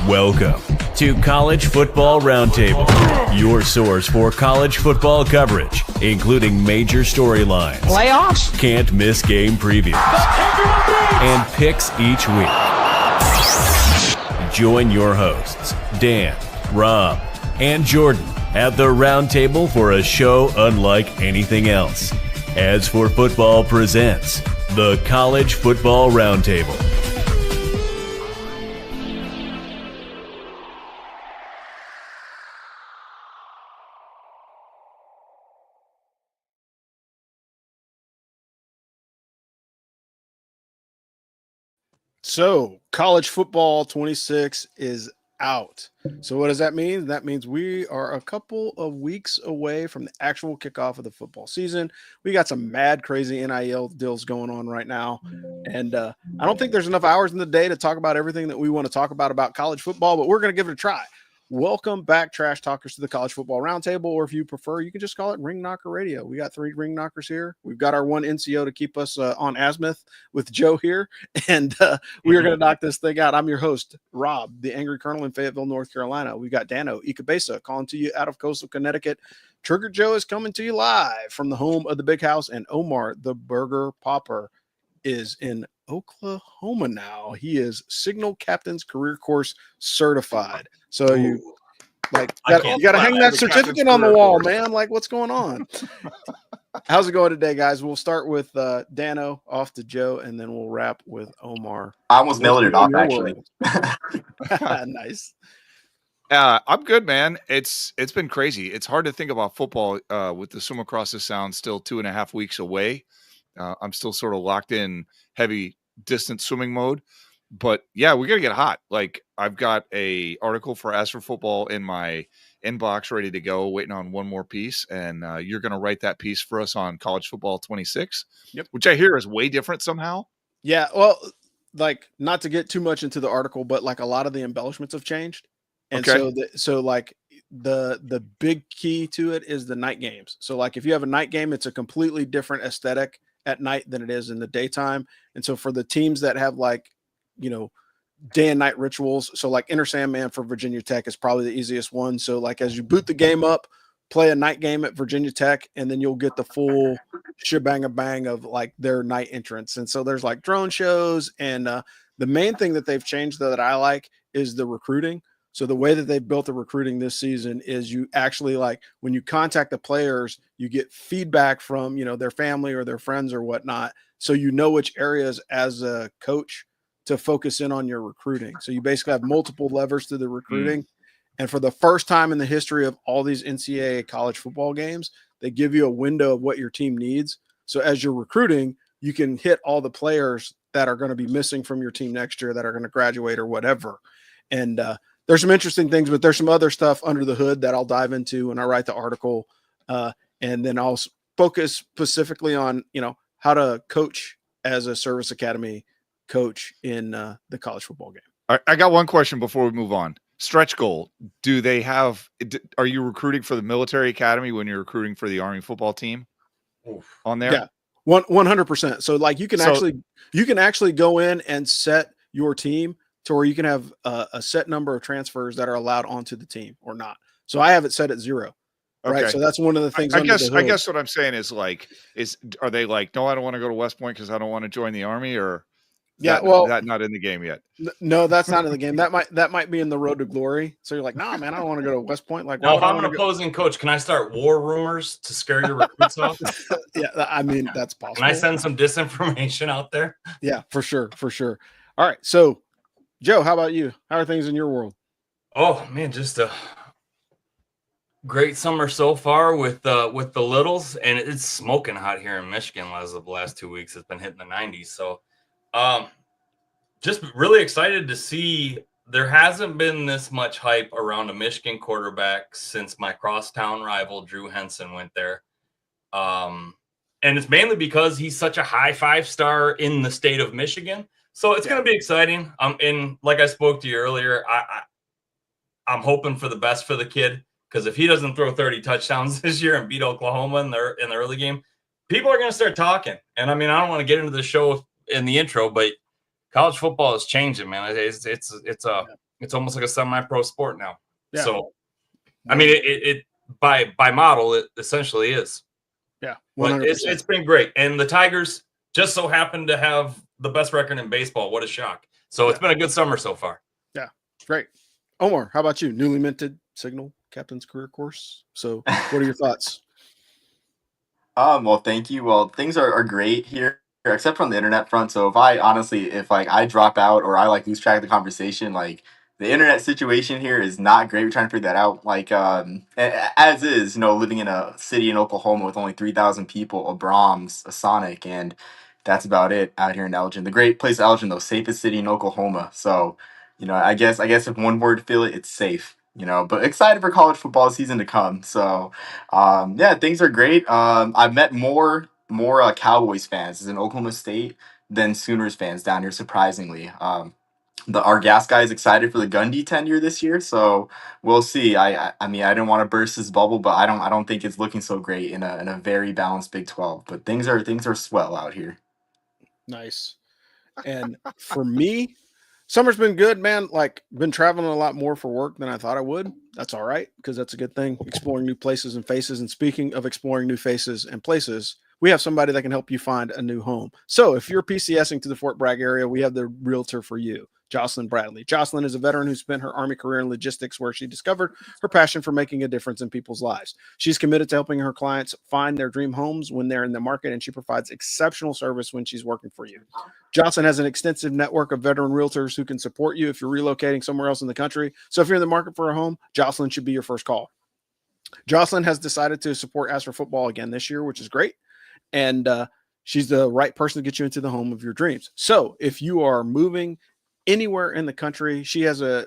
Welcome to College Football Roundtable, your source for college football coverage, including major storylines, playoffs, can't miss game previews, and picks each week. Join your hosts, Dan, Rob, and Jordan at the Roundtable for a show unlike anything else. As for Football presents the College Football Roundtable. So, college football 26 is out. So, what does that mean? That means we are a couple of weeks away from the actual kickoff of the football season. We got some mad, crazy NIL deals going on right now. And I don't think there's enough hours in the day to talk about everything that we want to talk about college football, but we're going to give it a try. Welcome back, Trash Talkers, to the College Football Roundtable, or if you prefer, you can just call it Ring Knocker Radio. We got 3 ring knockers here. We've got our one NCO to keep us on azimuth with Joe here, and we are going to knock this thing out. I'm your host, Rob, the Angry Colonel in Fayetteville, North Carolina. We've got Dano Ikebesa calling to you out of coastal Connecticut. Trigger Joe is coming to you live from the home of the Big House, and Omar, the Burger Popper, is in Oklahoma now. He is Signal Captain's Career Course certified. So you got to hang that certificate on the wall, man. Like, what's going on? How's it going today, guys? We'll start with Dano, off to Joe, and then we'll wrap with Omar. I almost mailed it off, actually. Nice. I'm good, man. It's been crazy. It's hard to think about football with the Swim Across the Sound still 2.5 weeks away. I'm still sort of locked in heavy distance swimming mode, but yeah, we got to get hot. Like, I've got a article for As for Football in my inbox ready to go, waiting on one more piece. And you're going to write that piece for us on College Football 26, which I hear is way different somehow. Yeah. Well, like, not to get too much into the article, but like a lot of the embellishments have changed. And so like the big key to it is the night games. So like, if you have a night game, it's a completely different aesthetic at night than it is in the daytime. And so for the teams that have, like, you know, day and night rituals, so like Inter Sandman for Virginia Tech is probably the easiest one. So like, as you boot the game up, play a night game at Virginia Tech, and then you'll get the full shebang of like their night entrance. And so there's like drone shows, and the main thing that they've changed that I like is the recruiting. So the way that they've built the recruiting this season is you actually, like, when you contact the players, you get feedback from, you know, their family or their friends or whatnot. So you know which areas as a coach to focus in on your recruiting. So you basically have multiple levers to the recruiting. And for the first time in the history of all these NCAA college football games, they give you a window of what your team needs. So as you're recruiting, you can hit all the players that are going to be missing from your team next year that are going to graduate or whatever. And, there's some interesting things, but there's some other stuff under the hood that I'll dive into when I write the article. And then I'll focus specifically on, you know, how to coach as a service academy coach in the college football game. I got one question before we move on. Stretch goal. Are you recruiting for the military academy when you're recruiting for the Army football team on there? Yeah, 100%. So like, you can actually go in and set your team to where you can have a set number of transfers that are allowed onto the team or not. So I have it set at 0. Right. Okay. So that's one of the things. I guess what I'm saying is, like, are they like, no, I don't want to go to West Point because I don't want to join the Army, or that's not in the game yet? No, that's not in the game. That might be in the road to glory. So you're like, nah, man, I don't want to go to West Point. Like, now, if I'm an opposing coach, can I start war rumors to scare your recruits off? Yeah, I mean, that's possible. Can I send some disinformation out there? Yeah, for sure. All right, so Joe, how about you? How are things in your world? Oh man, just a great summer so far with the littles, and it's smoking hot here in Michigan. As of the last 2 weeks, it's been hitting the 90s. So, just really excited to see. There hasn't been this much hype around a Michigan quarterback since my crosstown rival Drew Henson went there, and it's mainly because he's such a high 5-star in the state of Michigan. So it's going to be exciting. And like I spoke to you earlier, I'm hoping for the best for the kid, because if he doesn't throw 30 touchdowns this year and beat Oklahoma in the early game, people are going to start talking. And I mean, I don't want to get into the show in the intro, but college football is changing, man. It's it's almost like a semi-pro sport now. Yeah. So, I mean, it by model, it essentially is. Yeah, 100%. But it's been great. And the Tigers just so happen to have the best record in baseball. What a shock. So it's been a good summer so far. Yeah, great. Omar, how about you? Newly minted Signal Captain's Career Course. So what are your thoughts? Well, thank you. Well, things are great here, except from the internet front. So if I drop out or I lose track of the conversation, the internet situation here is not great. We're trying to figure that out. As is, living in a city in Oklahoma with only 3,000 people, a Brahms, a Sonic, and that's about it out here in Elgin. The great place, Elgin, though, safest city in Oklahoma. So, I guess if one word to fill it, it's safe. But excited for college football season to come. So, yeah, things are great. I've met more Cowboys fans in Oklahoma State than Sooners fans down here, surprisingly. Our gas guy is excited for the Gundy tenure this year, so we'll see. I mean, I didn't want to burst his bubble, but I don't think it's looking so great in a very balanced Big 12. But things are swell out here. Nice. And for me, summer's been good, man. Been traveling a lot more for work than I thought I would. That's all right, because that's a good thing. Exploring new places and faces. And speaking of exploring new faces and places, we have somebody that can help you find a new home. So if you're PCSing to the Fort Bragg area, we have the realtor for you, Jocelyn Bradley. Jocelyn is a veteran who spent her Army career in logistics, where she discovered her passion for making a difference in people's lives. She's committed to helping her clients find their dream homes when they're in the market, and she provides exceptional service when she's working for you. Jocelyn has an extensive network of veteran realtors who can support you if you're relocating somewhere else in the country. So if you're in the market for a home, Jocelyn should be your first call. Jocelyn has decided to support As for Football again this year, which is great. And she's the right person to get you into the home of your dreams. So if you are moving anywhere in the country, she has a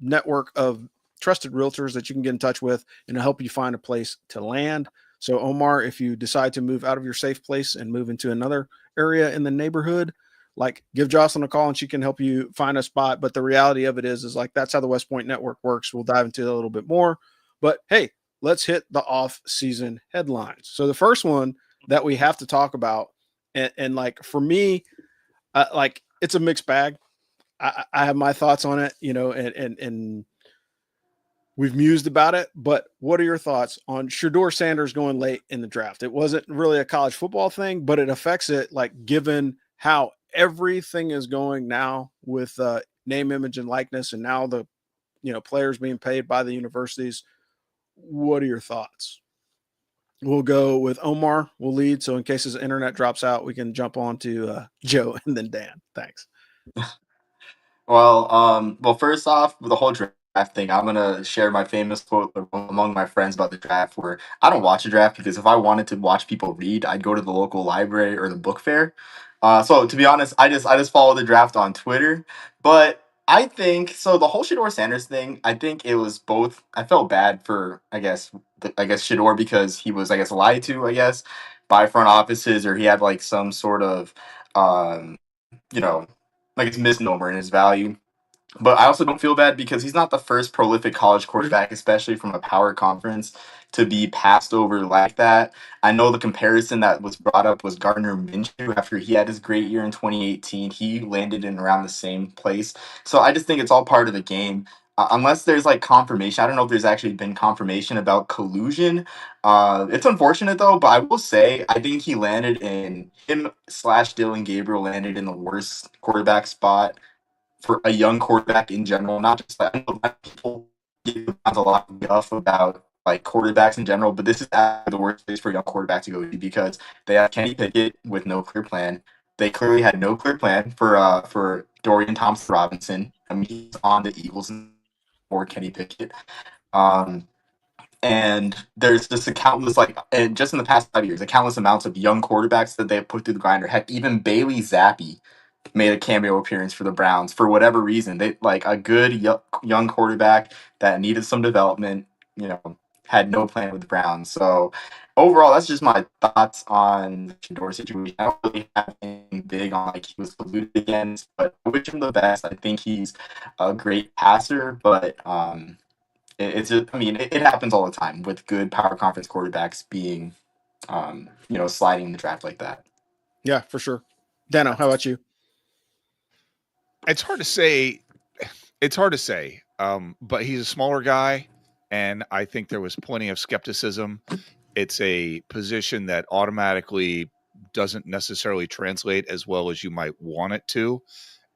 network of trusted realtors that you can get in touch with and help you find a place to land. So Omar, if you decide to move out of your safe place and move into another area in the neighborhood, give Jocelyn a call and she can help you find a spot. But the reality of it is that's how the West Point Network works. We'll dive into it a little bit more. But hey, let's hit the off-season headlines. So the first one that we have to talk about, and for me, it's a mixed bag. I have my thoughts on it, and we've mused about it, but what are your thoughts on Shedeur Sanders going late in the draft? It wasn't really a college football thing, but it affects it, given how everything is going now with name, image, and likeness, and now the players being paid by the universities. What are your thoughts? We'll go with Omar. We'll lead, so in case his internet drops out, we can jump on to Joe and then Dan. Thanks. Well, first off, with the whole draft thing, I'm gonna share my famous quote among my friends about the draft, where I don't watch a draft because if I wanted to watch people read, I'd go to the local library or the book fair. So to be honest, I just follow the draft on Twitter. But I think so. The whole Shedeur Sanders thing, I think it was both. I felt bad for I guess Shedeur because he was lied to by front offices, or he had some sort of um it's misnomer in his value. But I also don't feel bad because he's not the first prolific college quarterback, especially from a power conference, to be passed over like that. I know the comparison that was brought up was Gardner Minshew after he had his great year in 2018. He landed in around the same place. So I just think it's all part of the game. Unless there's confirmation, I don't know if there's actually been confirmation about collusion. It's unfortunate though, but I will say I think him/Dylan Gabriel landed in the worst quarterback spot for a young quarterback in general. Not just I know that people give a lot of guff about quarterbacks in general, but this is the worst place for a young quarterback to go to because they have Kenny Pickett with no clear plan. They clearly had no clear plan for Dorian Thompson-Robinson. I mean, he's on the Eagles for Kenny Pickett. And there's just and just in the past 5 years, a countless amounts of young quarterbacks that they have put through the grinder. Heck, even Bailey Zappi made a cameo appearance for the Browns for whatever reason. They a good young quarterback that needed some development, had no plan with the Browns. So overall, that's just my thoughts on the Shedeur situation. I don't really have anything big on he was colluded against, but I wish him the best. I think he's a great passer, but it happens all the time with good power conference quarterbacks being sliding in the draft like that. Yeah, for sure. Dano, how about you? It's hard to say. It's hard to say, but he's a smaller guy, and I think there was plenty of skepticism. It's a position that automatically doesn't necessarily translate as well as you might want it to,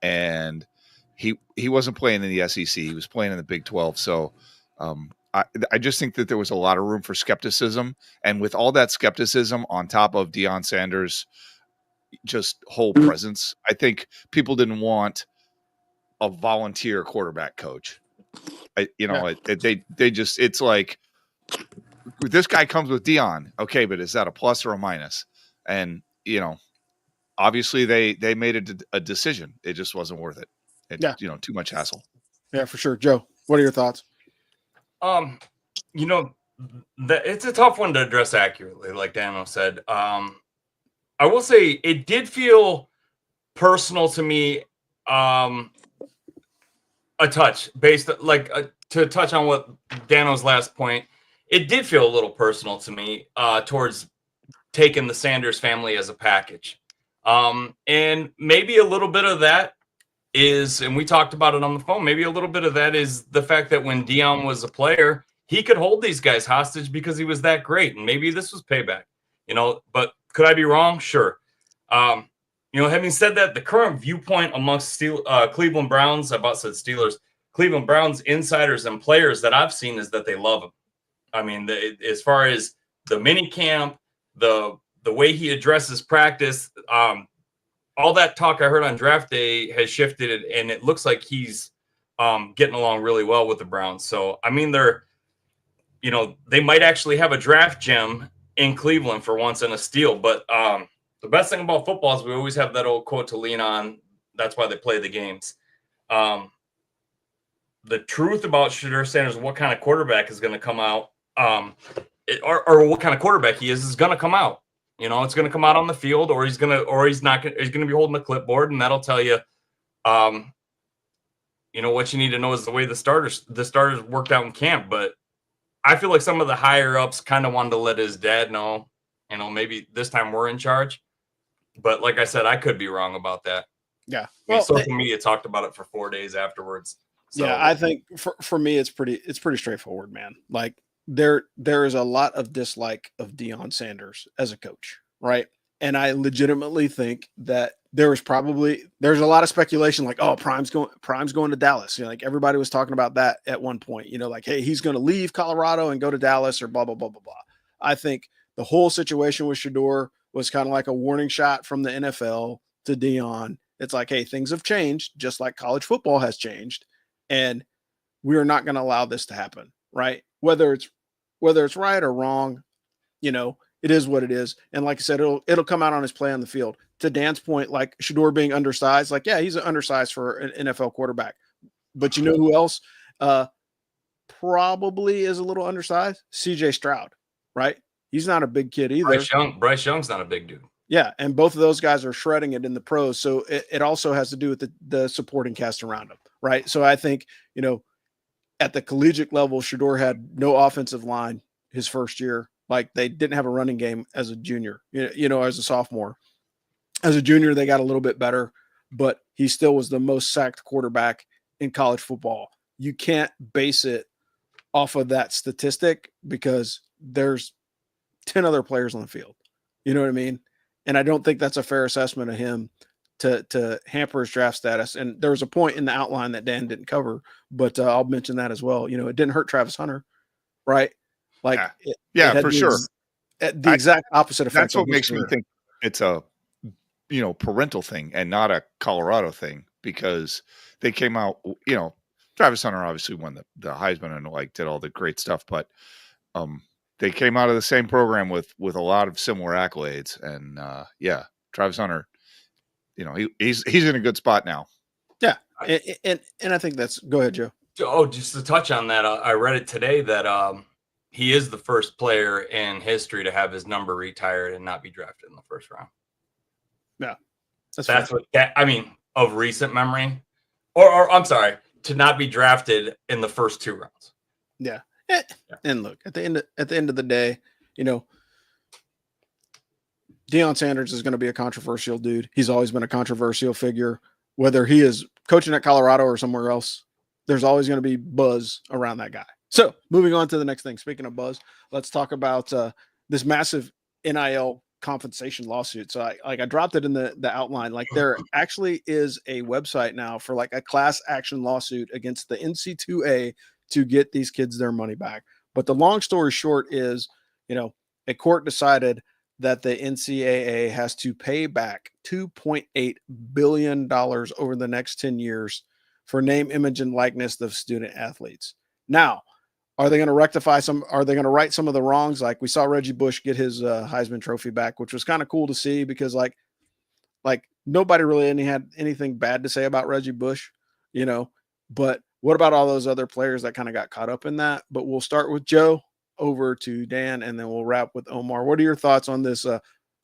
and he wasn't playing in the SEC. He was playing in the Big 12. So I just think that there was a lot of room for skepticism, and with all that skepticism on top of Deion Sanders' just whole presence, I think people didn't want a volunteer quarterback coach. They just, it's like, this guy comes with Deion. Okay, but is that a plus or a minus? And, obviously they made a decision. It just wasn't worth it. Too much hassle. Yeah, for sure. Joe, what are your thoughts? It's a tough one to address accurately, like Dano said. I will say it did feel personal to me. A touch based to touch on what Dano's last point. It did feel a little personal to me towards taking the Sanders family as a package. And maybe a little bit of that is, and we talked about it on the phone, maybe a little bit of that is the fact that when Deion was a player, he could hold these guys hostage because he was that great. And maybe this was payback, but could I be wrong? Sure. Having said that, the current viewpoint amongst Cleveland Browns, Cleveland Browns insiders and players that I've seen is that they love him. I mean, as far as the mini camp, the way he addresses practice, all that talk I heard on draft day has shifted, and it looks like he's getting along really well with the Browns. So, I mean, they might actually have a draft gem in Cleveland for once in a steal. But the best thing about football is we always have that old quote to lean on. That's why they play the games. The truth about Shedeur Sanders, what kind of quarterback is going to come out, or what kind of quarterback he is going to come out. It's going to come out on the field, or he's going to be holding the clipboard, and that'll tell you, what you need to know is the way the starters worked out in camp. But I feel like some of the higher ups kind of wanted to let his dad know, maybe this time we're in charge. But like I said, I could be wrong about that. Yeah. Social media talked about it for 4 days afterwards. So, yeah, I think for me, it's pretty straightforward, man. Like there is a lot of dislike of Deion Sanders as a coach, right? And I legitimately think that there's a lot of speculation, like, oh, Prime's going to Dallas. Like everybody was talking about that at one point. Like, hey, he's going to leave Colorado and go to Dallas, or blah blah blah blah blah. I think the whole situation with Shedeur was kind of like a warning shot from the NFL to Deion. It's like, hey, things have changed, just like college football has changed, and we are not going to allow this to happen, right? Whether it's right or wrong, it is what it is. And like I said, it'll come out on his play on the field. To Dan's point, like Shedeur being undersized, like, yeah, he's undersized for an NFL quarterback. But you know who else probably is a little undersized? CJ Stroud, right? He's not a big kid either. Bryce Young's not a big dude. Yeah, and both of those guys are shredding it in the pros. So it also has to do with the supporting cast around him, right? So I think, at the collegiate level, Shedeur had no offensive line his first year. Like they didn't have a running game as a junior, as a sophomore. As a junior, they got a little bit better, but he still was the most sacked quarterback in college football. You can't base it off of that statistic because there's 10 other players on the field. You know what I mean? And I don't think that's a fair assessment of him to hamper his draft status. And there was a point in the outline that Dan didn't cover, but I'll mention that as well. It didn't hurt Travis Hunter, right? Like, yeah, for sure. The exact opposite effect. That's what makes me think it's a parental thing and not a Colorado thing, because they came out. Travis Hunter obviously won the Heisman and did all the great stuff, but they came out of the same program with a lot of similar accolades. And Travis Hunter, he's in a good spot now. Yeah, and I think that's. Go ahead, Joe. Oh, just to touch on that, I read it today that he is the first player in history to have his number retired and not be drafted in the first round. Yeah, that's what of recent memory, or I'm sorry, to not be drafted in the first 2 rounds. Yeah, and look, at the end of the day, Deion Sanders is going to be a controversial dude. He's always been a controversial figure, whether he is coaching at Colorado or somewhere else. there's always going to be buzz around that guy. So moving on to the next thing. Speaking of buzz, let's talk about this massive NIL compensation lawsuit. So I dropped it in the outline. Like there actually is a website now for like a class action lawsuit against the NC2A to get these kids their money back. But the long story short is, a court decided that the NCAA has to pay back $2.8 billion over the next 10 years for name, image, and likeness of student athletes. Now, are they going to rectify some? Are they going to right some of the wrongs? Like we saw Reggie Bush get his Heisman Trophy back, which was kind of cool to see because like nobody really had anything bad to say about Reggie Bush, But what about all those other players that kind of got caught up in that? But we'll start with Joe, over to Dan, and then we'll wrap with Omar. What are your thoughts on this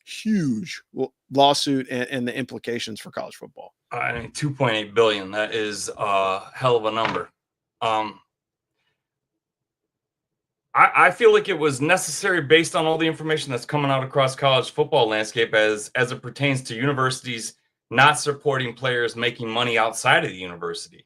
huge lawsuit and the implications for college football? I mean, 2.8 billion. That is a hell of a number. I feel like it was necessary based on all the information that's coming out across college football landscape as it pertains to universities not supporting players making money outside of the university.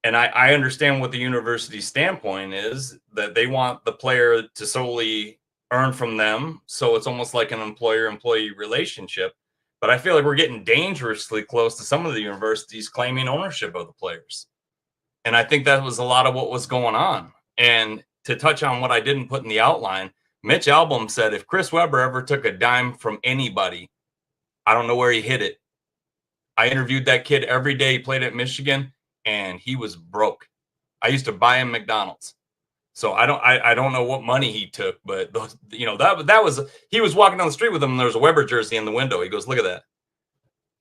And I understand what the university's standpoint is, that they want the player to solely earn from them. So it's almost like an employer-employee relationship. But I feel like we're getting dangerously close to some of the universities claiming ownership of the players. And I think that was a lot of what was going on. And to touch on what I didn't put in the outline, Mitch Albom said if Chris Webber ever took a dime from anybody, I don't know where he hid it. I interviewed that kid every day. He played at Michigan, and he was broke. I used to buy him McDonald's. So I don't know what money he took, but that was, he was walking down the street with him, and there was a Weber jersey in the window. He goes, "Look at that."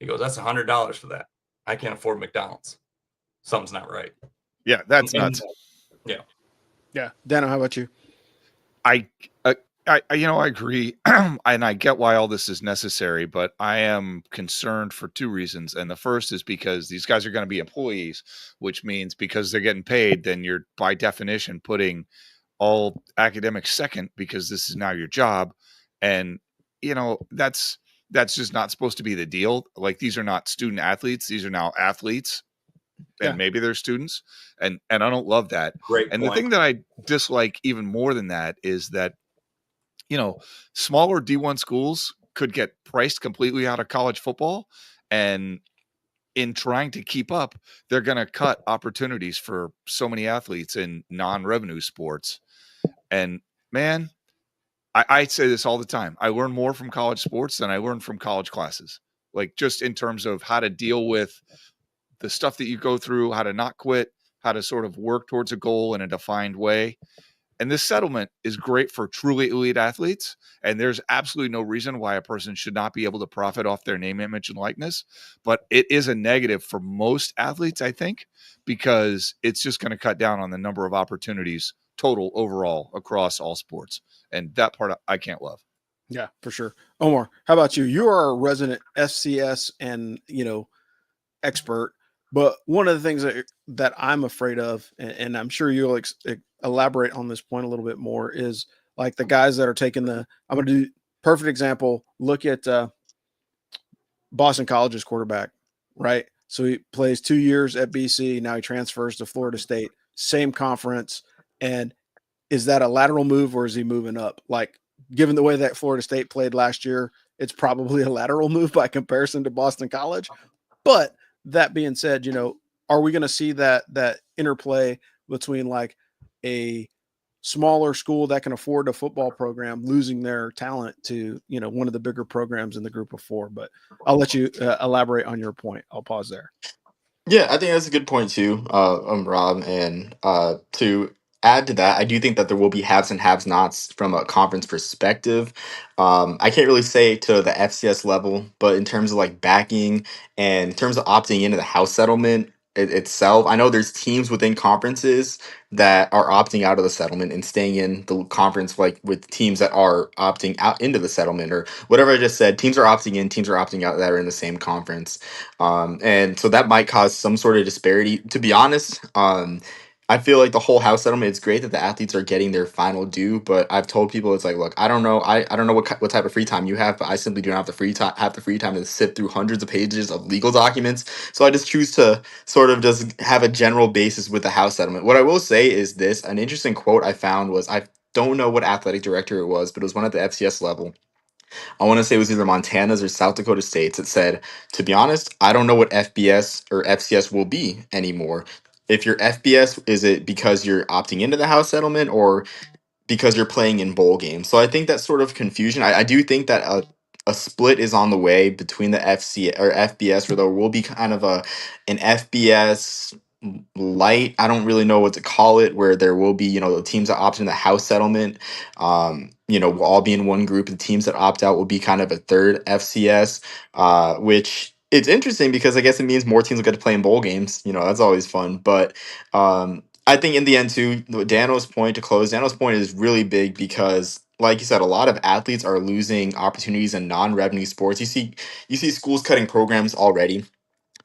He goes, "That's $100 for that. I can't afford McDonald's. Something's not right." Yeah, that's nuts. Yeah. Dano, how about you? I agree. And I get why all this is necessary, but I am concerned for two reasons. And the first is because these guys are going to be employees, which means because they're getting paid, then you're by definition putting all academics second because this is now your job. And, that's just not supposed to be the deal. Like these are not student athletes. These are now athletes. And maybe they're students, and I don't love that. Great and point. The thing that I dislike even more than that is that, smaller D1 schools could get priced completely out of college football, and in trying to keep up, they're going to cut opportunities for so many athletes in non-revenue sports. And man, I say this all the time. I learn more from college sports than I learn from college classes, like just in terms of how to deal with the stuff that you go through, how to not quit, how to sort of work towards a goal in a defined way. And this settlement is great for truly elite athletes. And there's absolutely no reason why a person should not be able to profit off their name, image, and likeness. But it is a negative for most athletes, I think, because it's just going to cut down on the number of opportunities total overall across all sports. And that part I can't love. Yeah, for sure. Omar, how about you? You are a resident FCS and, expert. But one of the things that I'm afraid of, and I'm sure you'll elaborate on this point a little bit more, is like the guys that are taking I'm going to do perfect example. Look at Boston College's quarterback, right? So he plays 2 years at BC. Now he transfers to Florida State, same conference. And is that a lateral move or is he moving up? Like, given the way that Florida State played last year, it's probably a lateral move by comparison to Boston College. But that being said, are we going to see that interplay between like a smaller school that can afford a football program losing their talent to, one of the bigger programs in the group of four? But I'll let you elaborate on your point. I'll pause there. Yeah, I think that's a good point too, Rob. And to add to that, I do think that there will be haves and have-nots from a conference perspective. I can't really say to the FCS level, but in terms of like backing and in terms of opting into the house settlement itself, I know there's teams within conferences that are opting out of the settlement and staying in the conference, like with teams that are opting out into the settlement or whatever I just said. Teams are opting in, teams are opting out that are in the same conference. And so that might cause some sort of disparity. To be honest, I feel like the whole house settlement, it's great that the athletes are getting their final due, but I've told people it's like, look, I don't know, I don't know what type of free time you have, but I simply do not have the free time to sit through hundreds of pages of legal documents. So I just choose to sort of just have a general basis with the house settlement. What I will say is this, an interesting quote I found was, I don't know what athletic director it was, but it was one at the FCS level. I want to say it was either Montana's or South Dakota State's. It said, to be honest, I don't know what FBS or FCS will be anymore. If you're FBS, is it because you're opting into the house settlement, or because you're playing in bowl games? So I think that sort of confusion. I do think that a split is on the way between the FC or FBS, where there will be kind of an FBS light. I don't really know what to call it, where there will be, the teams that opt in the house settlement, will all be in one group. The teams that opt out will be kind of a third FCS, which it's interesting because I guess it means more teams will get to play in bowl games. That's always fun. But I think in the end too, Dano's point is really big because, like you said, a lot of athletes are losing opportunities in non-revenue sports. You see schools cutting programs already.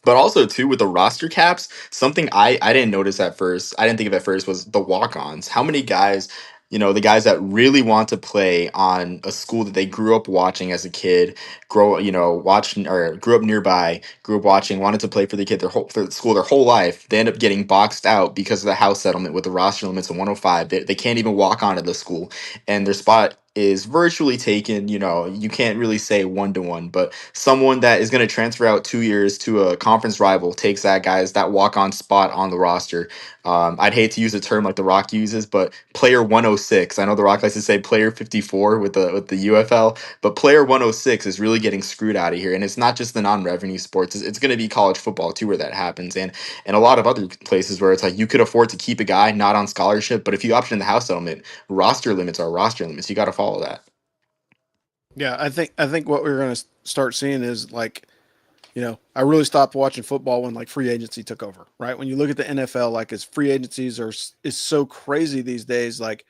But also too, with the roster caps, something I didn't notice at first, I didn't think of at first, was the walk-ons. How many guys, the guys that really want to play on a school that they grew up watching as a kid, watching, or grew up nearby, grew up watching, wanted to play for the school their whole life. They end up getting boxed out because of the house settlement with the roster limits of 105. They can't even walk onto the school, and their spot is virtually taken. You can't really say 1-to-1, but someone that is going to transfer out 2 years to a conference rival takes that walk-on spot on the roster. I'd hate to use a term like The Rock uses, but player 106. I know The Rock likes to say player 54 with the UFL, but player 106 is really getting screwed out of here. And it's not just the non-revenue sports. It's going to be college football too, where that happens, and a lot of other places where it's like you could afford to keep a guy not on scholarship, but if you opt in the house settlement, roster limits are roster limits. You got to follow that. Yeah, I think what we're going to start seeing is like, I really stopped watching football when like free agency took over, right? When you look at the NFL, like its free agencies is so crazy these days. Like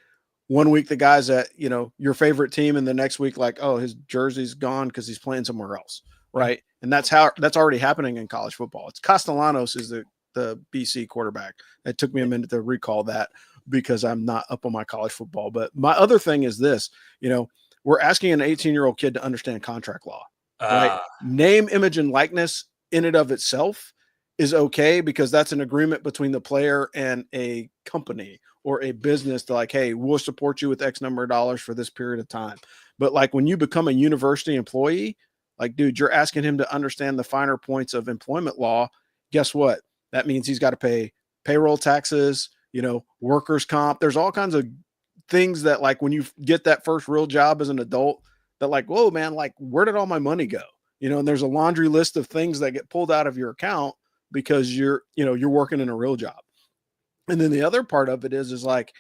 one week the guy's at, your favorite team, and the next week, like, oh, his jersey's gone because he's playing somewhere else, right? And that's already happening in college football. It's Castellanos is the BC quarterback. It took me a minute to recall that because I'm not up on my college football. But my other thing is this, we're asking an 18-year-old kid to understand contract law, right? Name, image, and likeness in and of itself is okay because that's an agreement between the player and a company or a business to like, hey, we'll support you with X number of dollars for this period of time. But like when you become a university employee, like, dude, you're asking him to understand the finer points of employment law. Guess what? That means he's got to pay payroll taxes, workers' comp. There's all kinds of things that like when you get that first real job as an adult that like, whoa, man, like where did all my money go? And there's a laundry list of things that get pulled out of your account because you're working in a real job. And then the other part of it is like,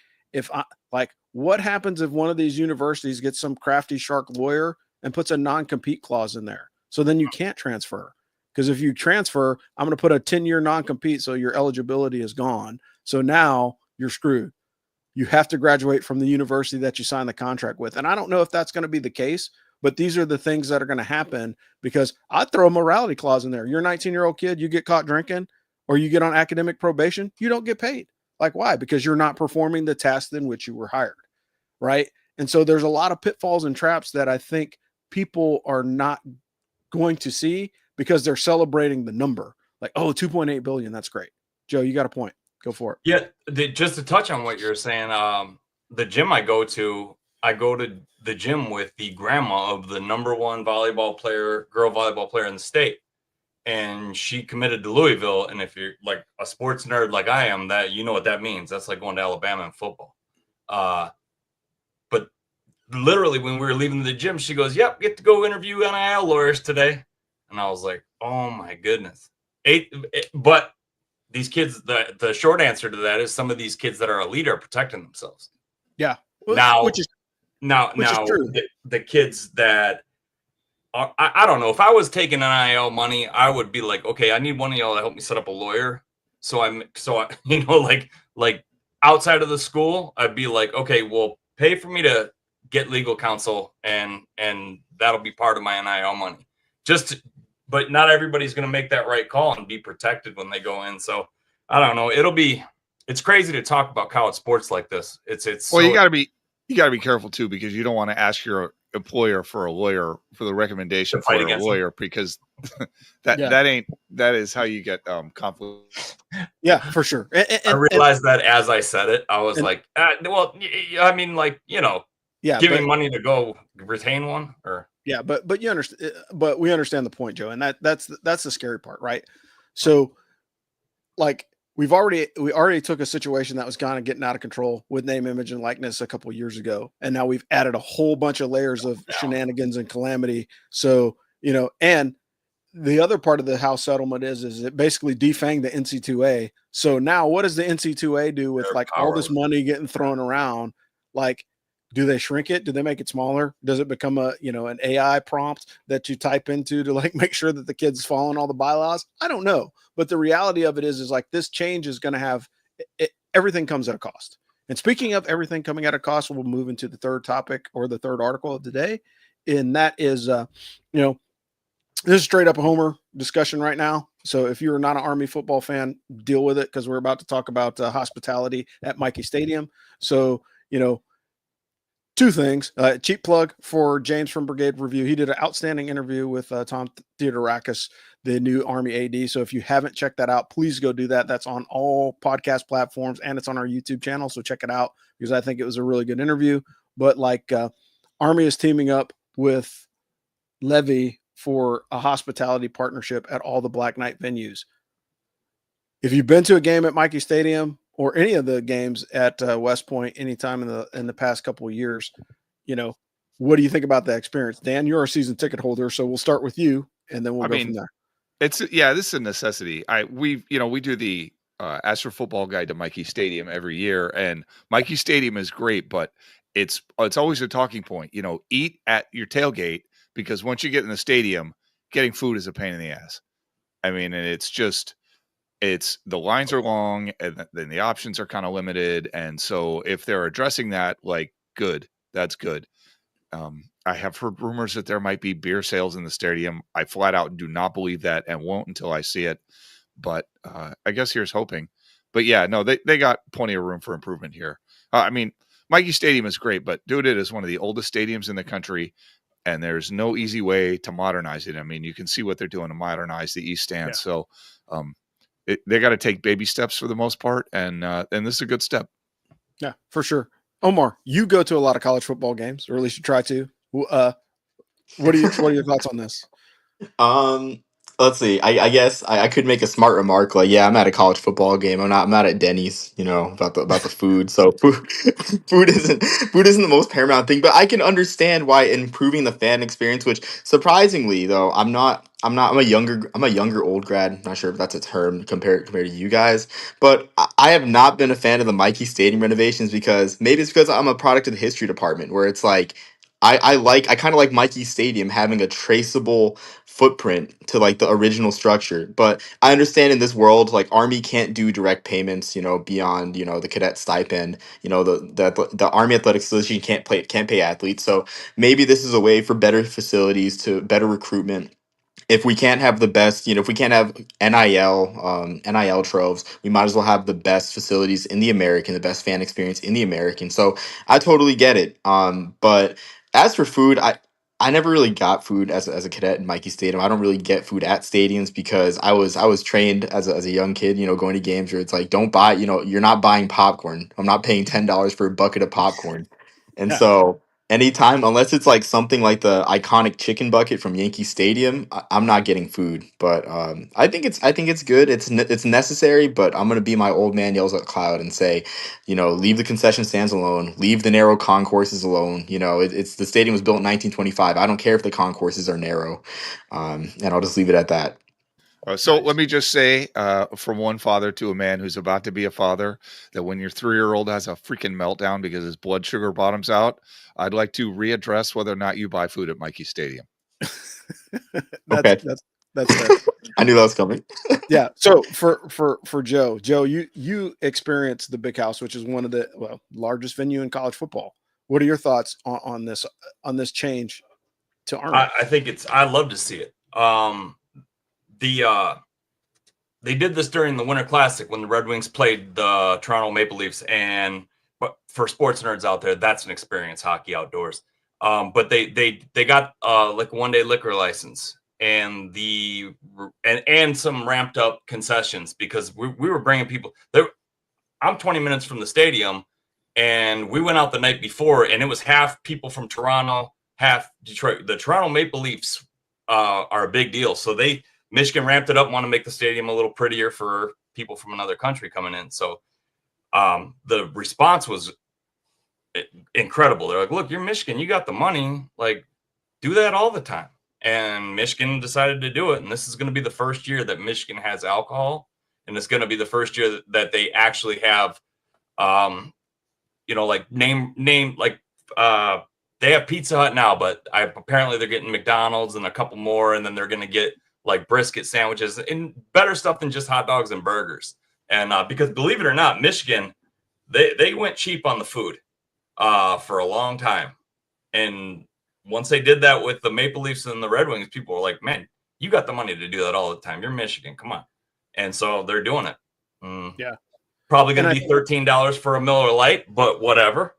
what happens if one of these universities gets some crafty shark lawyer and puts a non-compete clause in there? So then you can't transfer. Because if you transfer, I'm going to put a 10-year non-compete. So your eligibility is gone. So now you're screwed. You have to graduate from the university that you signed the contract with. And I don't know if that's going to be the case, but these are the things that are going to happen because I'd throw a morality clause in there. You're a 19-year-old kid, you get caught drinking or you get on academic probation, you don't get paid. Like, why? Because you're not performing the task in which you were hired, right? And so there's a lot of pitfalls and traps that I think people are not going to see because they're celebrating the number. Like, oh, 2.8 billion, that's great. Joe, you got a point. Go for it. Yeah, just to touch on what you're saying, the gym I go to the gym with the grandma of the number one girl volleyball player in the state. And she committed to Louisville. And if you're like a sports nerd like I am, that you know what that means. That's like going to Alabama in football. But literally when we were leaving the gym, she goes, yep, get to go interview NIL lawyers today. And I was like, oh my goodness. But these kids, the short answer to that is some of these kids that are elite are protecting themselves. Yeah. Which is true. The kids that are, I don't know, if I was taking NIL money, I would be like, okay, I need one of y'all to help me set up a lawyer. So I like outside of the school, I'd be like, okay, well, pay for me to get legal counsel and that'll be part of my NIL money. But not everybody's going to make that right call and be protected when they go in. So I don't know. It'll be it's crazy to talk about college sports like this. It's well, so, you got to be careful too, because you don't want to ask your employer for the recommendation for a lawyer, because that is how you get conflict. Yeah, for sure. I realized that as I said it, I was like, well, I mean, like, giving money to go retain one, or yeah, but you understand, but we understand the point, Joe, and that's the scary part, right? So, like, we already took a situation that was kind of getting out of control with name, image, and likeness a couple of years ago, and now we've added a whole bunch of layers of shenanigans and calamity. So, and the other part of the House settlement is it basically defanged the NC2A. So now what does the NC2A do with all this money getting thrown around? Like, do they shrink it? Do they make it smaller? Does it become an AI prompt that you type into to make sure that the kids following all the bylaws? I don't know. But the reality of it is this change is going to have everything comes at a cost. And speaking of everything coming at a cost, we'll move into the third topic, or the third article of the day. And that is, this is straight up a homer discussion right now. So if you're not an Army football fan, deal with it, because we're about to talk about hospitality at Michie Stadium. So, two things. Cheap plug for James from Brigade Review. He did an outstanding interview with Tom Theodorakis, the new Army AD. So if you haven't checked that out, please go do that. That's on all podcast platforms, and it's on our YouTube channel. So check it out, because I think it was a really good interview. But Army is teaming up with Levy for a hospitality partnership at all the Black Knight venues. If you've been to a game at Michie Stadium, or any of the games at West Point anytime in the past couple of years, what do you think about that experience? Dan, you're a season ticket holder, so we'll start with you, and then we'll go from there. This is a necessity. We do the Ask for Football Guide to Michie Stadium every year, and Michie Stadium is great, but it's always a talking point. Eat at your tailgate, because once you get in the stadium, getting food is a pain in the ass. I mean, and it's the lines are long, and then the options are kind of limited. And so if they're addressing that, good, that's good. I have heard rumors that there might be beer sales in the stadium. I flat out do not believe that, and won't until I see it. But I guess here's hoping. But yeah, no, they got plenty of room for improvement here. I mean, Michie Stadium is great, but dude, it is one of the oldest stadiums in the country, and there's no easy way to modernize it. I mean, you can see what they're doing to modernize the East Stand. Yeah. So they got to take baby steps for the most part, and this is a good step. Yeah, for sure. Omar, you go to a lot of college football games, or at least you try to. What are your thoughts on this? Let's see. I guess I could make a smart remark like, yeah, I'm at a college football game. I'm not at Denny's, about the food. So food isn't the most paramount thing, but I can understand why improving the fan experience, which surprisingly though, I'm a younger old grad. Not sure if that's a term compared to you guys, but I have not been a fan of the Michie Stadium renovations, because maybe it's because I'm a product of the history department, where it's like I kind of like Michie Stadium having a traceable footprint to the original structure. But I understand in this world, Army can't do direct payments, beyond, the cadet stipend, the Army Athletic Association can't pay athletes. So maybe this is a way for better facilities, to better recruitment. If we can't have the best, if we can't have NIL troves, we might as well have the best facilities in the American, the best fan experience in the American. So I totally get it. But as for food, I never really got food as a cadet in Michie Stadium. I don't really get food at stadiums, because I was trained as a young kid, going to games where it's like, don't buy, you're not buying popcorn. I'm not paying $10 for a bucket of popcorn. And so anytime, unless it's something like the iconic chicken bucket from Yankee Stadium, I'm not getting food. But I think it's good. It's necessary. But I'm gonna be my old man yells at cloud and say, leave the concession stands alone, leave the narrow concourses alone. It's the stadium was built in 1925. I don't care if the concourses are narrow, and I'll just leave it at that. So let me just say, from one father to a man who's about to be a father, that when your 3-year-old has a freaking meltdown because his blood sugar bottoms out, I'd like to readdress whether or not you buy food at Michie Stadium. That's fair. I knew that was coming. Yeah. So for Joe, you experienced the Big House, which is one of the largest venue in college football. What are your thoughts on this change to Army? I think I'd love to see it. The they did this during the Winter Classic when the Red Wings played the Toronto Maple Leafs. And but for sports nerds out there, that's an experience, hockey outdoors. But they got like a 1-day liquor license and and some ramped up concessions because we were bringing people there. I'm 20 minutes from the stadium, and we went out the night before, and it was half people from Toronto, half Detroit. The Toronto Maple Leafs are a big deal, so Michigan ramped it up, want to make the stadium a little prettier for people from another country coming in. So the response was incredible. They're like, "Look, you're Michigan, you got the money, like do that all the time." And Michigan decided to do it, and this is going to be the first year that Michigan has alcohol, and it's going to be the first year that they actually have, like name like they have Pizza Hut now, but apparently they're getting McDonald's and a couple more, and then they're going to get like brisket sandwiches and better stuff than just hot dogs and burgers. And because believe it or not, Michigan, they went cheap on the food for a long time, and once they did that with the Maple Leafs and the Red Wings, people were like, "Man, you got the money to do that all the time. You're Michigan, come on." And so they're doing it. Yeah, probably going to be $13 for a Miller Lite, but whatever.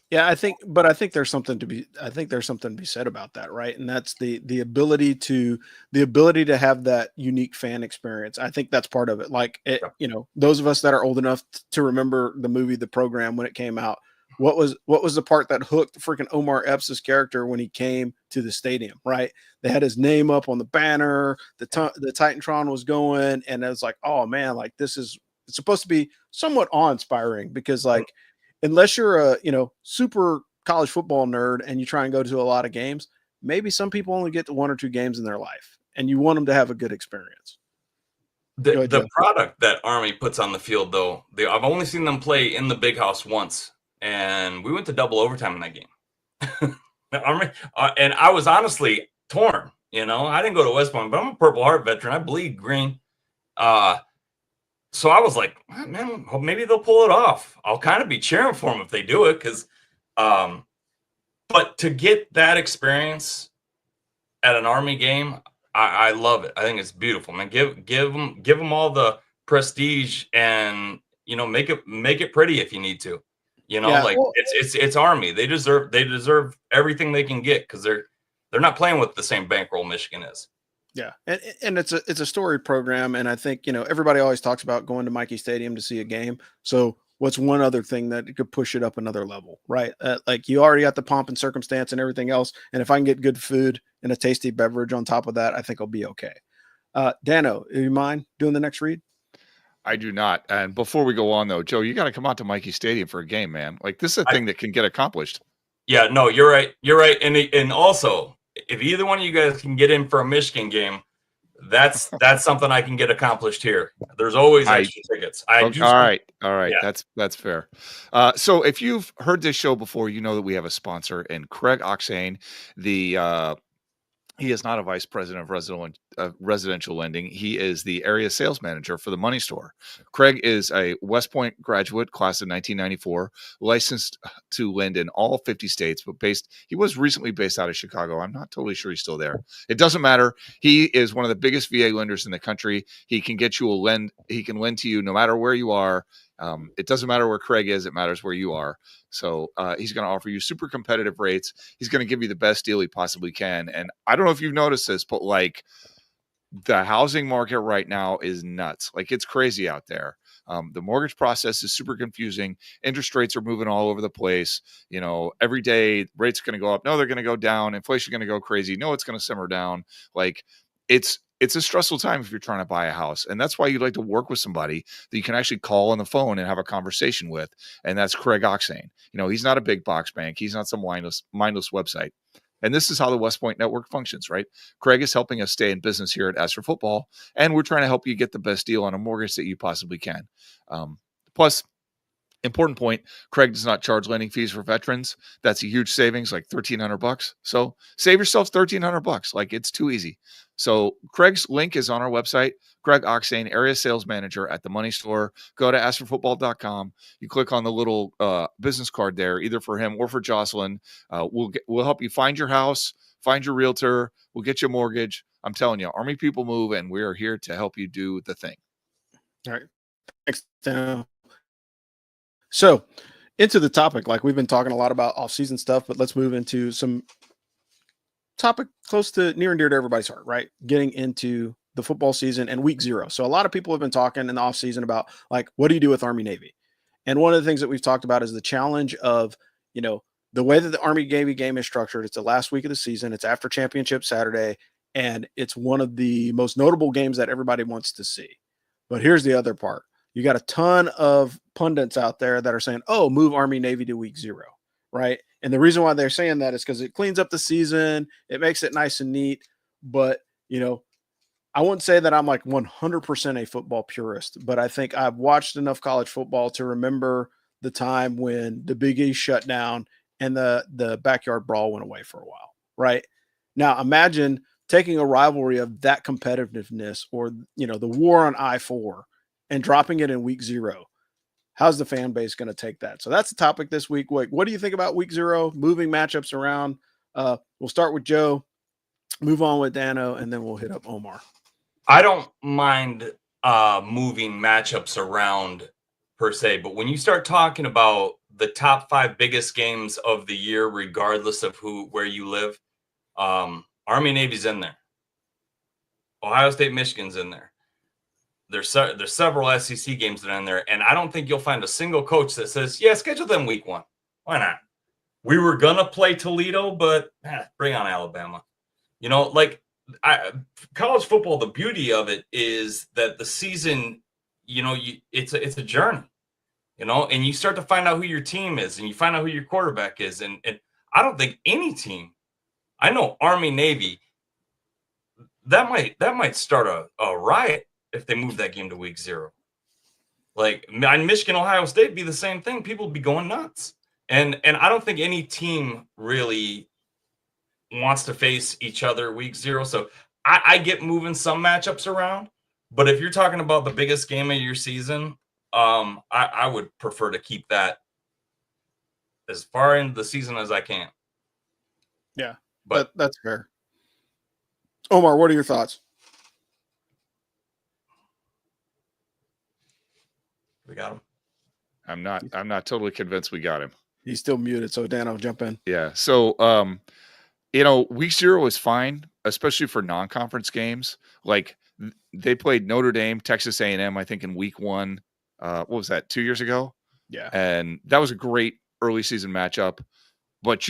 Yeah, I think there's something to be said about that, right? And that's the ability to have that unique fan experience. I think that's part of it. Like, those of us that are old enough to remember the movie The Program when it came out, what was the part that hooked freaking Omar Epps' character when he came to the stadium, right? They had his name up on the banner, the Titantron was going, and it was like, oh man, like it's supposed to be somewhat awe-inspiring because like, unless you're a super college football nerd and you try and go to a lot of games, maybe some people only get to 1 or 2 games in their life, and you want them to have a good experience. The product that Army puts on the field, though, I've only seen them play in the Big House once, and we went to double overtime in that game. Army, and I was honestly torn. I didn't go to West Point, but I'm a Purple Heart veteran. I bleed green. So I was like, man, maybe they'll pull it off. I'll kind of be cheering for them if they do it, because, but to get that experience at an Army game, I love it. I think it's beautiful, man. Give them all the prestige, and make it pretty if you need to. It's Army. They deserve everything they can get because they're not playing with the same bankroll Michigan is. Yeah, and it's a storied program, and I think everybody always talks about going to Michie Stadium to see a game. So what's one other thing that could push it up another level, right? Like you already got the pomp and circumstance and everything else, and if I can get good food and a tasty beverage on top of that, I think I'll be okay. Dano, do you mind doing the next read? I do not. And before we go on, though, Joe, you got to come out to Michie Stadium for a game, man. Like this is a thing that can get accomplished. Yeah, no, you're right. You're right, and also, if either one of you guys can get in for a Michigan game, that's something I can get accomplished here. There's always extra tickets. All right. Yeah. That's fair. So if you've heard this show before, you know that we have a sponsor, and Craig Oxane, he is not a vice president of residential lending. He is the area sales manager for the Money Store. Craig is a West Point graduate, class of 1994, licensed to lend in all 50 states, but he was recently based out of Chicago. I'm not totally sure he's still there. It doesn't matter. He is one of the biggest VA lenders in the country. He can get you he can lend to you no matter where you are. It doesn't matter where Craig is. It matters where you are. So he's going to offer you super competitive rates. He's going to give you the best deal he possibly can. And I don't know if you've noticed this, but like the housing market right now is nuts. Like it's crazy out there. The mortgage process is super confusing. Interest rates are moving all over the place. Every day rates are going to go up. No, they're going to go down. Inflation is going to go crazy. No, it's going to simmer down. Like it's a stressful time if you're trying to buy a house. And that's why you'd like to work with somebody that you can actually call on the phone and have a conversation with. And that's Craig Oxane. He's not a big box bank. He's not some mindless website. And this is how the West Point Network functions, right? Craig is helping us stay in business here at As for Football, and we're trying to help you get the best deal on a mortgage that you possibly can. Plus, Important point, Craig does not charge landing fees for veterans. That's a huge savings, like $1,300. So save yourself $1,300. Like, it's too easy. So Craig's link is on our website. Greg Oxane, area sales manager at the Money Store. Go to askforfootball.com. You click on the little business card there, either for him or for Jocelyn. We'll help you find your house, find your realtor. We'll get you a mortgage. I'm telling you, Army people move, and we are here to help you do the thing. All right. Thanks, Dano. So into the topic, like we've been talking a lot about off-season stuff, but let's move into some topic close to near and dear to everybody's heart, right? Getting into the football season and week 0. So a lot of people have been talking in the off-season about, like, what do you do with Army Navy? And one of the things that we've talked about is the challenge of, the way that the Army Navy game is structured. It's the last week of the season. It's after championship Saturday. And it's one of the most notable games that everybody wants to see. But here's the other part. You got a ton of pundits out there that are saying, oh, move Army Navy to week 0, right? And the reason why they're saying that is because it cleans up the season. It makes it nice and neat. But, I wouldn't say that I'm like 100% a football purist, but I think I've watched enough college football to remember the time when the Big East shut down and the backyard brawl went away for a while, right? Now, imagine taking a rivalry of that competitiveness or, the war on I-4 and dropping it in week 0. How's the fan base going to take that? So that's the topic this week. What do you think about week 0, moving matchups around? We'll start with Joe, move on with Dano, and then we'll hit up Omar. I don't mind moving matchups around per se, but when you start talking about the top 5 biggest games of the year, regardless of where you live, Army Navy's in there. Ohio State, Michigan's in there. There's several SEC games that are in there, and I don't think you'll find a single coach that says, yeah, schedule them week 1. Why not? We were going to play Toledo, but bring on Alabama. College football, the beauty of it is that the season, it's a journey, and you start to find out who your team is, and you find out who your quarterback is. And I don't think any team, I know Army Navy, that might start a riot if they move that game to week 0. Like Michigan, Ohio State be the same thing. People would be going nuts. And I don't think any team really wants to face each other week 0. So I get moving some matchups around, but if you're talking about the biggest game of your season, I would prefer to keep that as far into the season as I can. Yeah, but that's fair. Omar, what are your thoughts? We got him. I'm not totally convinced we got him. He's still muted, so Dan, I'll jump in. Yeah. So week 0 is fine, especially for non-conference games. Like they played Notre Dame, Texas A&M, I think in week 1. What was that, 2 years ago? Yeah. And that was a great early season matchup. But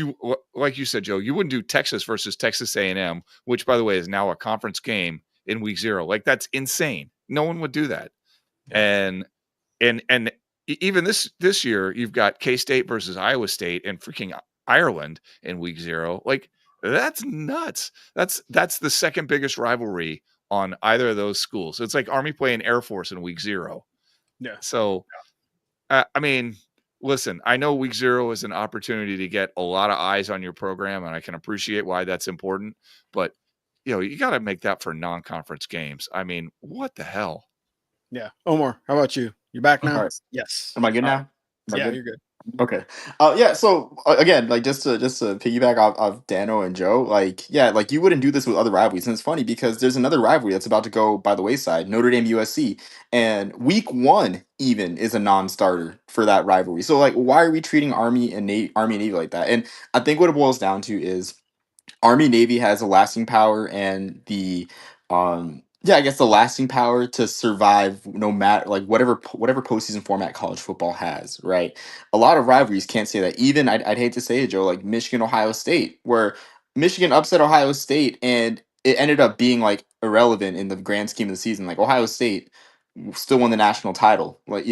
like you said, Joe, you wouldn't do Texas versus Texas A&M, which, by the way, is now a conference game in week 0. Like, that's insane. No one would do that. Yeah. And even this year, you've got K-State versus Iowa State and freaking Ireland in week 0. Like, that's nuts. That's the second biggest rivalry on either of those schools. It's like Army playing Air Force in week 0. Yeah. So, I mean, listen, I know week 0 is an opportunity to get a lot of eyes on your program, and I can appreciate why that's important. But, you got to make that for non-conference games. I mean, what the hell? Yeah. Omar, how about you? You back now? Right. Yes. Am I good now? You're good. Okay. Yeah. So again, like just to piggyback off Dano and Joe, like you wouldn't do this with other rivalries, and it's funny because there's another rivalry that's about to go by the wayside, Notre Dame USC, and week 1 even is a non-starter for that rivalry. So like, why are we treating Army and Navy like that? And I think what it boils down to is Army Navy has a lasting power and the I guess the lasting power to survive no matter like whatever postseason format college football has, right? A lot of rivalries can't say that. Even I'd hate to say it, Joe, like Michigan Ohio State, where Michigan upset Ohio State and it ended up being like irrelevant in the grand scheme of the season. Like Ohio State still won the national title. Like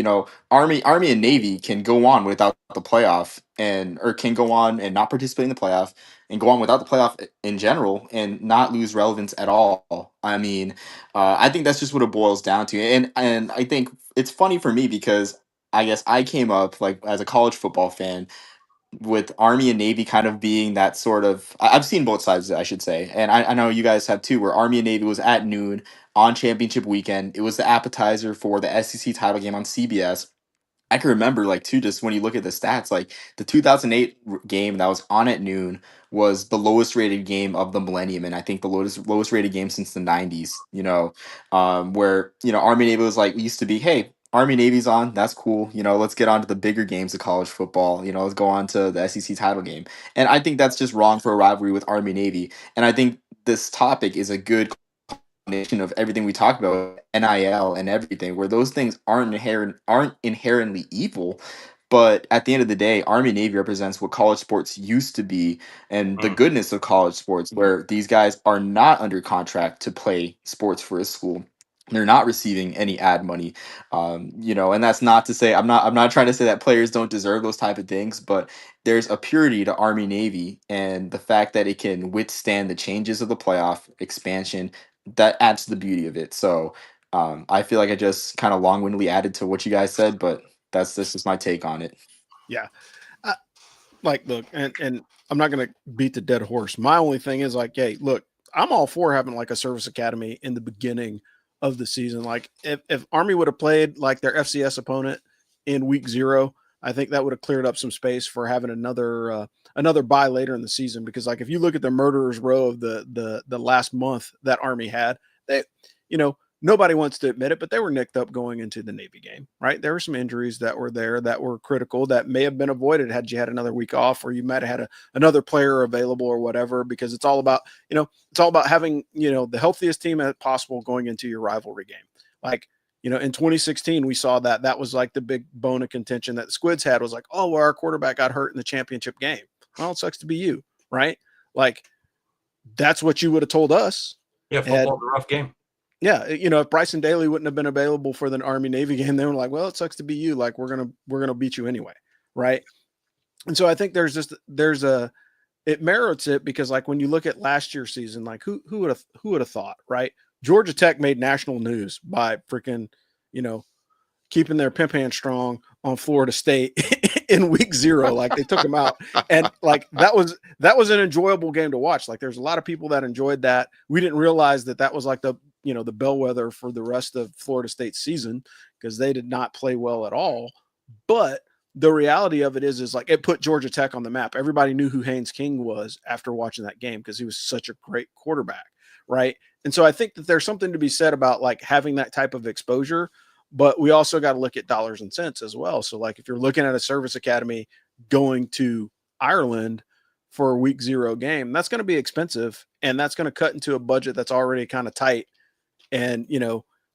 Army and Navy can go on without the playoff or can go on and not participate in the playoff and go on without the playoff in general and not lose relevance at all. I mean, I think that's just what it boils down to. And I think it's funny for me because I guess I came up like as a college football fan with Army and Navy kind of being that sort of. I've seen both sides, I should say, and I know you guys have too. Where Army and Navy was at noon on championship weekend. It was the appetizer for the SEC title game on CBS. I can remember like too, just when you look at the stats, like the 2008 game that was on at noon was the lowest rated game of the millennium, and I think the lowest rated game since the 90s. Where Army Navy was like used to be, hey, Army Navy's on, that's cool. Let's get on to the bigger games of college football. Let's go on to the SEC title game, and I think that's just wrong for a rivalry with Army Navy. And I think this topic is a good of everything we talked about, NIL and everything, where those things aren't inherently evil, but at the end of the day, Army Navy represents what college sports used to be and the goodness of college sports, where these guys are not under contract to play sports for a school. They're not receiving any ad money, and that's not to say I'm not trying to say that players don't deserve those type of things, but there's a purity to Army Navy and the fact that it can withstand the changes of the playoff expansion that adds to the beauty of it. So I feel like I just kind of long-windedly added to what you guys said, but this is my take on it. Yeah. Look, and I'm not going to beat the dead horse. My only thing is like, hey, look, I'm all for having like a service academy in the beginning of the season. Like if Army would have played like their FCS opponent in week 0, I think that would have cleared up some space for having another bye later in the season. Because like if you look at the murderer's row of the last month that Army had, they, nobody wants to admit it, but they were nicked up going into the Navy game, right? There were some injuries that were there that were critical that may have been avoided had you had another week off, or you might have had another player available or whatever, because it's all about having, the healthiest team possible going into your rivalry game. Like, in 2016, we saw that was like the big bone of contention that the Squids had was like, oh, well, our quarterback got hurt in the championship game. Well, it sucks to be you, right? Like, that's what you would have told us. Yeah, football's a rough game. Yeah, if Bryson Daly wouldn't have been available for the Army Navy game, they were like, well, it sucks to be you. Like, we're gonna beat you anyway, right? And so I think it merits it, because like when you look at last year's season, like who would have thought, right? Georgia Tech made national news by freaking, keeping their pimp hand strong on Florida State in week 0. Like they took them out, and like that was an enjoyable game to watch. Like there's a lot of people that enjoyed that. We didn't realize that was like the bellwether for the rest of Florida State's season, because they did not play well at all. But the reality of it is like it put Georgia Tech on the map. Everybody knew who Haynes King was after watching that game, because he was such a great quarterback, right? And so I think that there's something to be said about like having that type of exposure, but we also got to look at dollars and cents as well. So like if you're looking at a service academy going to Ireland for a week 0 game, that's going to be expensive, and that's going to cut into a budget that's already kind of tight and,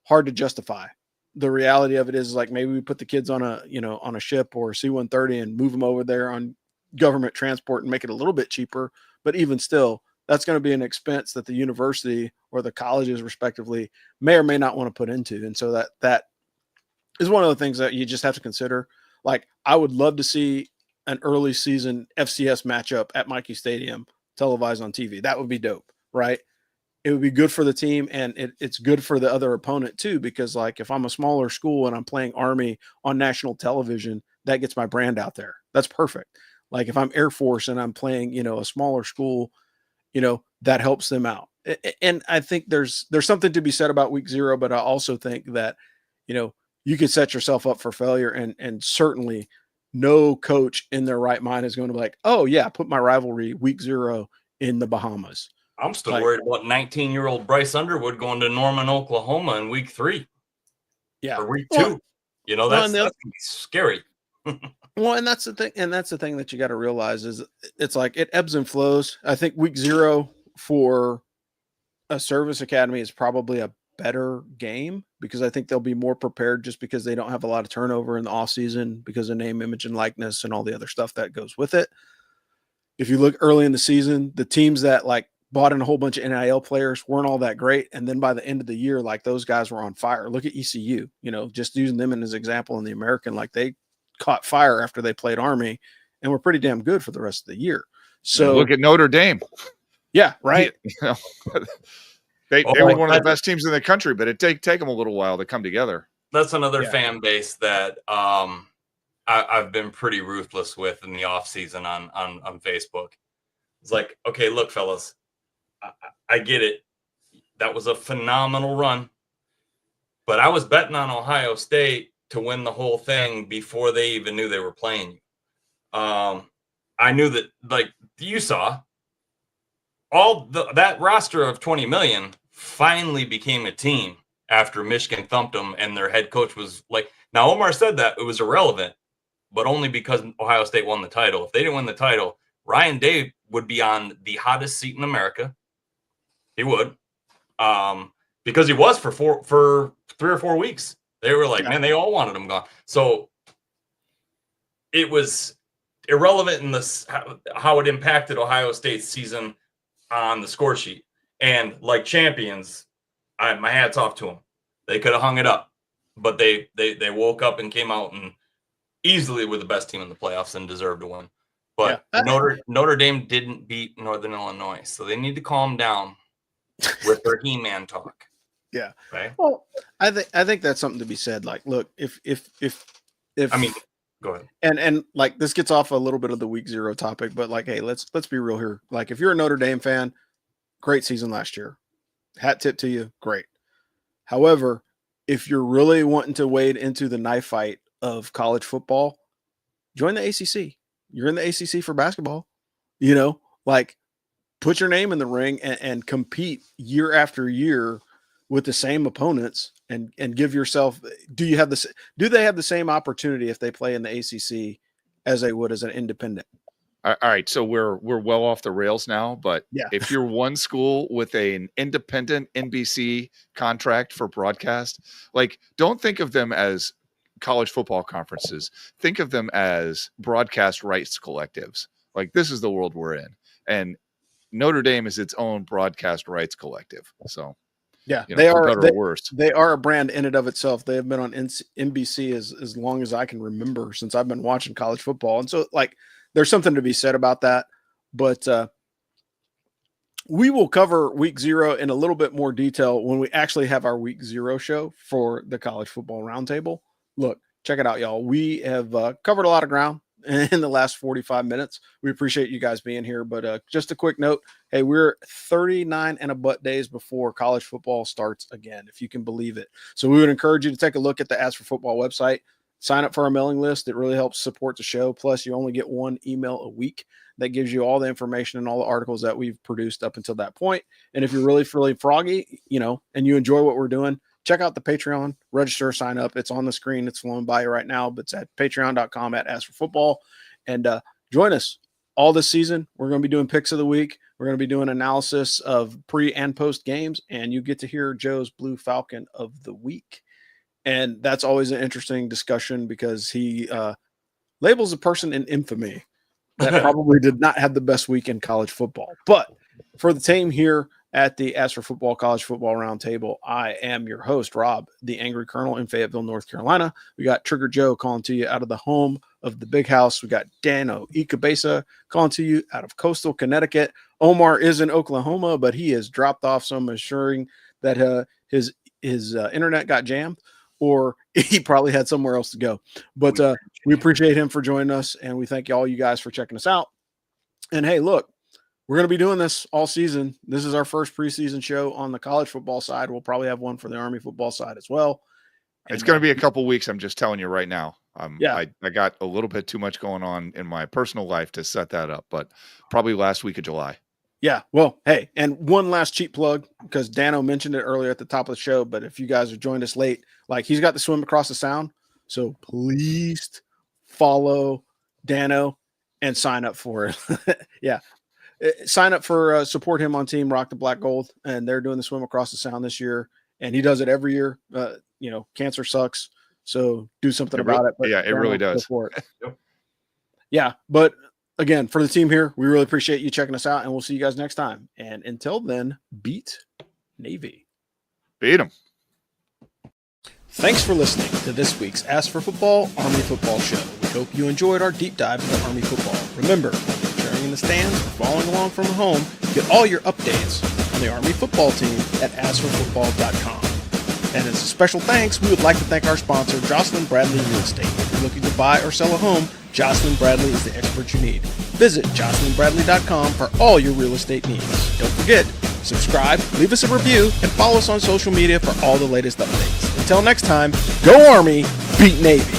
hard to justify. The reality of it is like maybe we put the kids on a ship or C-130 and move them over there on government transport and make it a little bit cheaper. But even still, that's going to be an expense that the university or the colleges respectively may or may not want to put into. And so that is one of the things that you just have to consider. Like I would love to see an early season FCS matchup at Mikey Stadium televised on TV. That would be dope, right? It would be good for the team, and it's good for the other opponent too, because like if I'm a smaller school and I'm playing Army on national television, that gets my brand out there. That's perfect. Like if I'm Air Force and I'm playing, a smaller school, that helps them out. And I think there's something to be said about week 0, but I also think that, you could set yourself up for failure, and certainly no coach in their right mind is going to be like, oh yeah, put my rivalry week 0 in the Bahamas. I'm still worried about 19-year-old Bryce Underwood going to Norman, Oklahoma in week 3. Yeah. Or week 2. That's going to be scary. Well, and that's the thing. And that's the thing that you got to realize is it's like it ebbs and flows. I think week 0 for a service academy is probably a better game, because I think they'll be more prepared just because they don't have a lot of turnover in the off season because of name, image, and likeness and all the other stuff that goes with it. If you look early in the season, the teams that like bought in a whole bunch of NIL players weren't all that great. And then by the end of the year, like those guys were on fire. Look at ECU, just using them as an example in the American, like they caught fire after they played Army and were pretty damn good for the rest of the year. So look at Notre Dame. Yeah. Right. They were one of the best teams in the country, but it take them a little while to come together. another Yeah. fan base that I've been pretty ruthless with in the off season on Facebook. It's like, okay, look, fellas, I get it. That was a phenomenal run, but I was betting on Ohio State to win the whole thing before they even knew they were playing you. I knew that, like you saw, that roster of 20 million finally became a team after Michigan thumped them, and their head coach was like, now Omar said that it was irrelevant, but only because Ohio State won the title. If they didn't win the title, Ryan Day would be on the hottest seat in America. He would, because he was for 3 or 4 weeks. They were like, man, they all wanted him gone. So it was irrelevant in this how it impacted Ohio State's season on the score sheet. And like champions, my hat's off to them. They could have hung it up, but they woke up and came out and easily were the best team in the playoffs and deserved to win. But Notre Dame didn't beat Northern Illinois, so they need to calm down with their He-Man talk. Yeah. Right. Well, I think that's something to be said. Like, look, if I mean, go ahead. And like, this gets off a little bit of the week 0 topic, but like, hey, let's be real here. Like, if you're a Notre Dame fan, great season last year. Hat tip to you, great. However, if you're really wanting to wade into the knife fight of college football, join the ACC. You're in the ACC for basketball. You know, like, put your name in the ring and compete year after year with the same opponents and give yourself. Do they have the same opportunity if they play in the ACC as they would as an independent? All right, so we're well off the rails now, but yeah, if you're one school with an independent NBC contract for broadcast, like, don't think of them as college football conferences. Think of them as broadcast rights collectives. Like, this is the world we're in, and Notre Dame is its own broadcast rights collective. So, yeah, they are better or worse. They are a brand in and of itself. They have been on NBC as long as I can remember, since I've been watching college football, and so, like, there's something to be said about that. But we will cover week 0 in a little bit more detail when we actually have our week 0 show for the College Football Roundtable. Look, check it out, y'all. We have covered a lot of ground in the last 45 minutes. We appreciate you guys being here. But just a quick note, hey, we're 39 and a butt days before college football starts again, if you can believe it. So we would encourage you to take a look at the Ask for Football website. Sign up for our mailing list. It really helps support the show. Plus, you only get one email a week that gives you all the information and all the articles that we've produced up until that point. And if you're really froggy, you know, and you enjoy what we're doing, check out the Patreon, register, sign up. It's on the screen. It's flowing by you right now, but it's at patreon.com/askforfootball. And join us all this season. We're going to be doing picks of the week. We're going to be doing analysis of pre and post games, and you get to hear Joe's Blue Falcon of the week. And that's always an interesting discussion because he labels a person in infamy that probably did not have the best week in college football. But for the team here at the Ask for Football College Football Roundtable, I am your host, Rob, the Angry Colonel in Fayetteville, North Carolina. We got Trigger Joe calling to you out of the home of the Big House. We got Dano Ikebesa calling to you out of coastal Connecticut. Omar is in Oklahoma, but he has dropped off, so I'm assuring that his internet got jammed, or he probably had somewhere else to go. But we appreciate him for joining us, and we thank all you guys for checking us out. And hey, look, we're going to be doing this all season. This is our first preseason show on the college football side. We'll probably have one for the Army football side as well. It's going to be a couple weeks. I'm just telling you right now. I got a little bit too much going on in my personal life to set that up, but probably last week of July. Yeah, well, hey, and one last cheap plug, because Dano mentioned it earlier at the top of the show, but if you guys have joined us late, like, he's got the Swim Across the Sound, so please follow Dano and sign up for it. Yeah, sign up for support him on Team Rock the Black Gold, and they're doing the Swim Across the Sound this year, and he does it every year. You know, cancer sucks, so do something about it. But yeah, it really does. Yeah, but again, for the team here, we really appreciate you checking us out, and we'll see you guys next time. And until then, beat Navy. Beat them. Thanks for listening to this week's Ask for Football Army Football Show. We hope you enjoyed our deep dive into Army football. Remember, whether you're cheering in the stands or following along from home, get all your updates on the Army football team at askforfootball.com. And as a special thanks, we would like to thank our sponsor, Jocelyn Bradley Real Estate. If you're looking to buy or sell a home, Jocelyn Bradley is the expert you need. Visit jocelynbradley.com for all your real estate needs. Don't forget, subscribe, leave us a review, and follow us on social media for all the latest updates. Until next time, go Army, beat Navy.